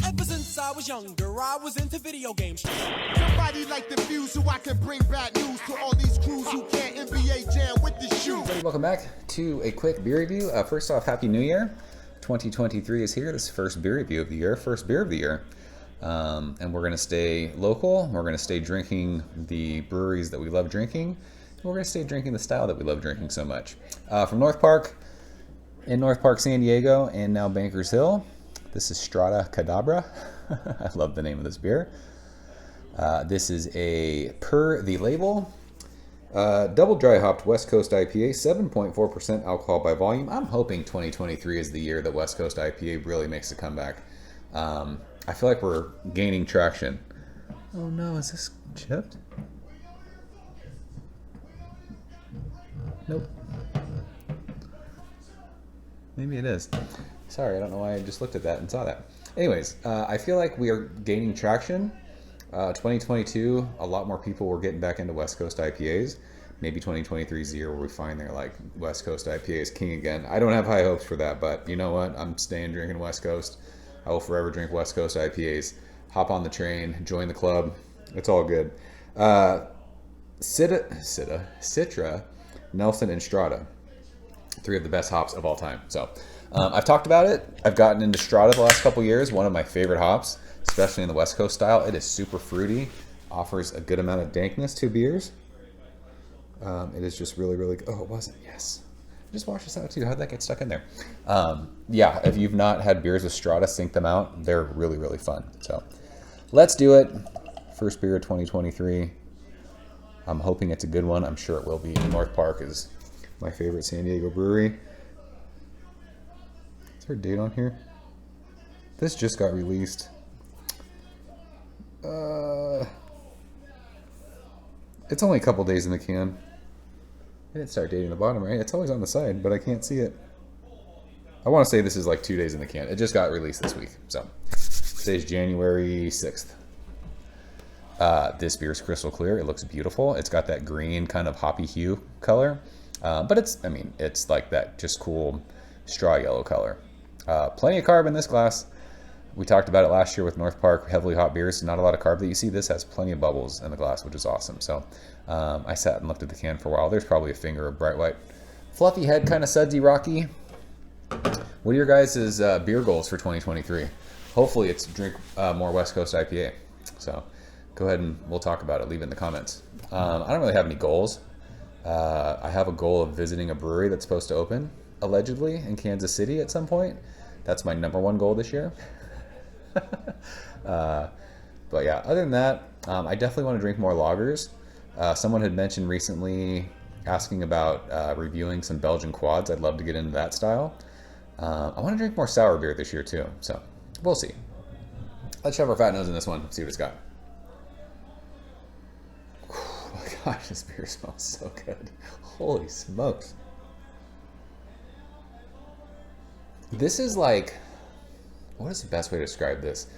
Ever since I was younger, I was into video games. Somebody like the fuse so I can bring bad news to all these crews who can't NBA jam with the shoe. Everybody, welcome back to a quick beer review. First off, Happy New Year. 2023 is here. This is the first beer review of the year, first beer of the year. And we're going to stay local. We're going to stay drinking the breweries that we love drinking. And we're going to stay drinking the style that we love drinking so much. From North Park, in North Park, San Diego, and now Bankers Hill, this is Stratacadabra. I love the name of this beer. This is a per the label. Double dry hopped West Coast IPA, 7.4% alcohol by volume. I'm hoping 2023 is the year that West Coast IPA really makes a comeback. I feel like we're gaining traction. Oh no, is this chipped? Nope. Maybe it is. Sorry, I don't know why I just looked at that and saw that. Anyways, I feel like we are gaining traction. 2022, a lot more people were getting back into West Coast IPAs. Maybe 2023 is the year where we find they're like West Coast IPA is king again. I don't have high hopes for that, but you know what? I'm staying drinking West Coast. I will forever drink West Coast IPAs. Hop on the train, join the club. It's all good. Citra, Nelson, and Strata. 3 of the best hops of all time. So I've talked about it. I've gotten into Strata the last couple years. One of my favorite hops, especially in the West Coast style. It is super fruity, offers a good amount of dankness to beers. It is just really, really good. Oh, it wasn't. Yes. Just wash this out too. How'd that get stuck in there? Yeah, if you've not had beers with Strata, sync them out. They're really, really fun. So let's do it. First beer of 2023. I'm hoping it's a good one. I'm sure it will be. North Park is my favorite San Diego brewery. Is there a date on here? This just got released. It's only a couple days in the can. I didn't start dating the bottom, right? It's always on the side, but I can't see it. I want to say this is like 2 days in the can. It just got released this week. So today's January 6th. This beer is crystal clear. It looks beautiful. It's got that green kind of hoppy hue color. But it's like that just cool straw yellow color. Plenty of carb in this glass. We talked about it last year with North Park, heavily hot beers. Not a lot of carb that you see. This has plenty of bubbles in the glass, which is awesome. So I sat and looked at the can for a while. There's probably a finger of bright white. Fluffy head, kind of sudsy, rocky. What are your guys' beer goals for 2023? Hopefully it's drink more West Coast IPA. So go ahead and we'll talk about it. Leave it in the comments. I don't really have any goals. I have a goal of visiting a brewery that's supposed to open, allegedly, in Kansas City at some point. That's my #1 goal this year. But yeah, other than that, I definitely want to drink more lagers. Someone had mentioned recently asking about reviewing some Belgian quads. I'd love to get into that style. I want to drink more sour beer this year too, so we'll see. Let's shove our fat nose in this one, see what it's got. Oh my gosh, this beer smells so good. Holy smokes. This is like, what is the best way to describe this?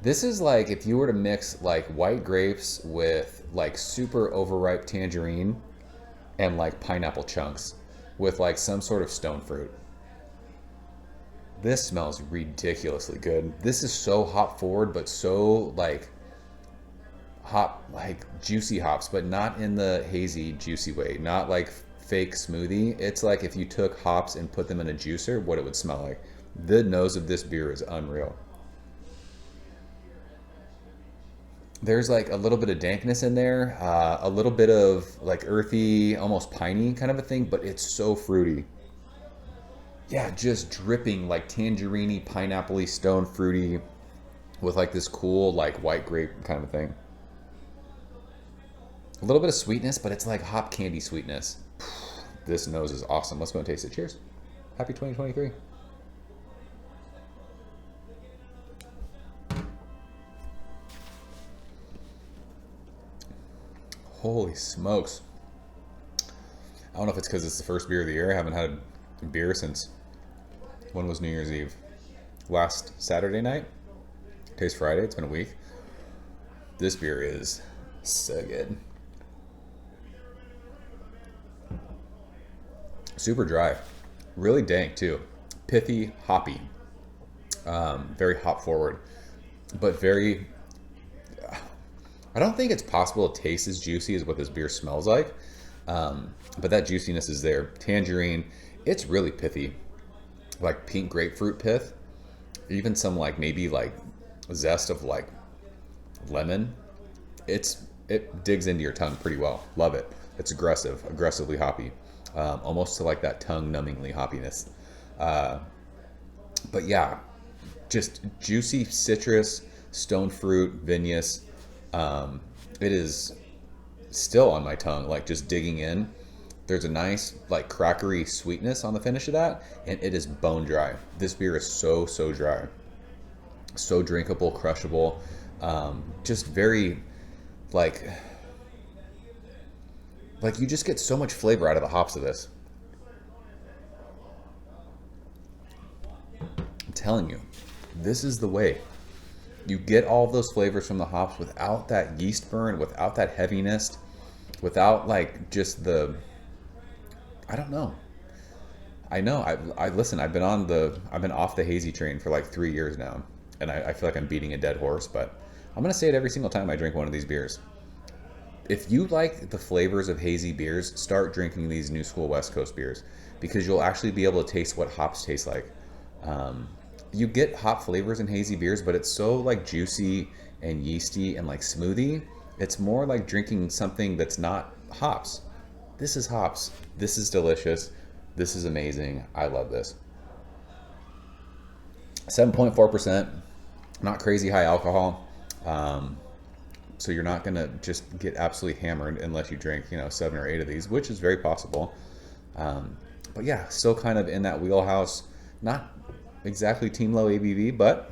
This is like if you were to mix like white grapes with like super overripe tangerine and like pineapple chunks with like some sort of stone fruit. This smells ridiculously good. This is so hop forward, but so like juicy hops, but not in the hazy, juicy way. Not like fake smoothie. It's like if you took hops and put them in a juicer, what it would smell like. The nose of this beer is unreal. There's like a little bit of dankness in there, a little bit of like earthy, almost piney kind of a thing, but it's so fruity. Yeah, just dripping like tangerine-y, pineapple-y, stone fruity with like this cool like white grape kind of a thing. A little bit of sweetness, but it's like hop candy sweetness. This nose is awesome. Let's go and taste it. Cheers. Happy 2023. Holy smokes. I don't know if it's because it's the first beer of the year. I haven't had a beer since, when was New Year's Eve? Last Saturday night? Today's Friday. It's been a week. This beer is so good. Super dry. Really dank too. Pithy, hoppy. very hop forward, but very, I don't think it's possible to taste as juicy as what this beer smells like. But that juiciness is there. Tangerine, it's really pithy, like pink grapefruit pith, even some like maybe like zest of like lemon. It digs into your tongue pretty well. Love it. It's aggressively hoppy, almost to like that tongue numbingly hoppiness. But yeah, just juicy citrus, stone fruit, vinous. It is still on my tongue, like just digging in. There's a nice like crackery sweetness on the finish of that, and it is bone dry. This beer is so dry, so drinkable, crushable, just very like you just get so much flavor out of the hops of this. I'm telling you, this is the way. You get all of those flavors from the hops without that yeast burn, without that heaviness, without like just the, I don't know. I know. Listen. I've been off the hazy train for like 3 years now, and I feel like I'm beating a dead horse. But I'm gonna say it every single time I drink one of these beers. If you like the flavors of hazy beers, start drinking these New School West Coast beers, because you'll actually be able to taste what hops taste like. You get hop flavors in hazy beers, but it's so like juicy and yeasty and like smoothie. It's more like drinking something that's not hops. This is hops. This is delicious. This is amazing. I love this. 7.4%, not crazy high alcohol. So you're not gonna just get absolutely hammered unless you drink, 7 or 8 of these, which is very possible. But yeah, still kind of in that wheelhouse. Not exactly team low ABV, but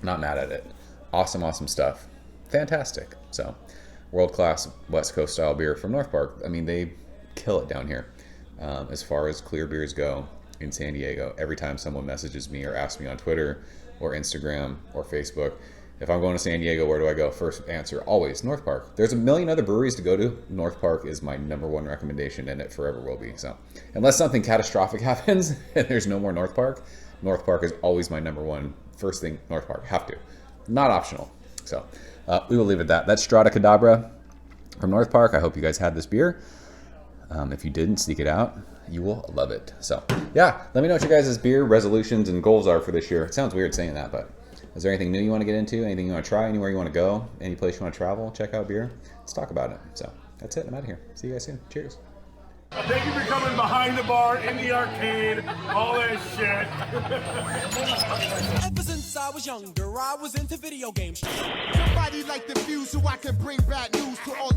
not mad at it. Awesome stuff. Fantastic. So world-class West Coast style beer from North Park. I mean, they kill it down here. As far as clear beers go in San Diego, every time someone messages me or asks me on Twitter or Instagram or Facebook, if I'm going to San Diego, where do I go? First answer, always North Park. There's a million other breweries to go to. North Park is my #1 recommendation, and it forever will be. So unless something catastrophic happens and there's no more North Park is always my #1. First thing, North Park. Have to. Not optional. So we will leave it at that. That's Stratacadabra from North Park. I hope you guys had this beer. If you didn't, seek it out. You will love it. So yeah, let me know what your guys' beer resolutions and goals are for this year. It sounds weird saying that, but is there anything new you want to get into? Anything you want to try? Anywhere you want to go? Any place you want to travel? Check out beer? Let's talk about it. So that's it. I'm out of here. See you guys soon. Cheers. Thank you for coming behind the bar, in the arcade, all that shit. Ever since I was younger, I was into video games. Somebody like the Fuse so I can bring bad news to all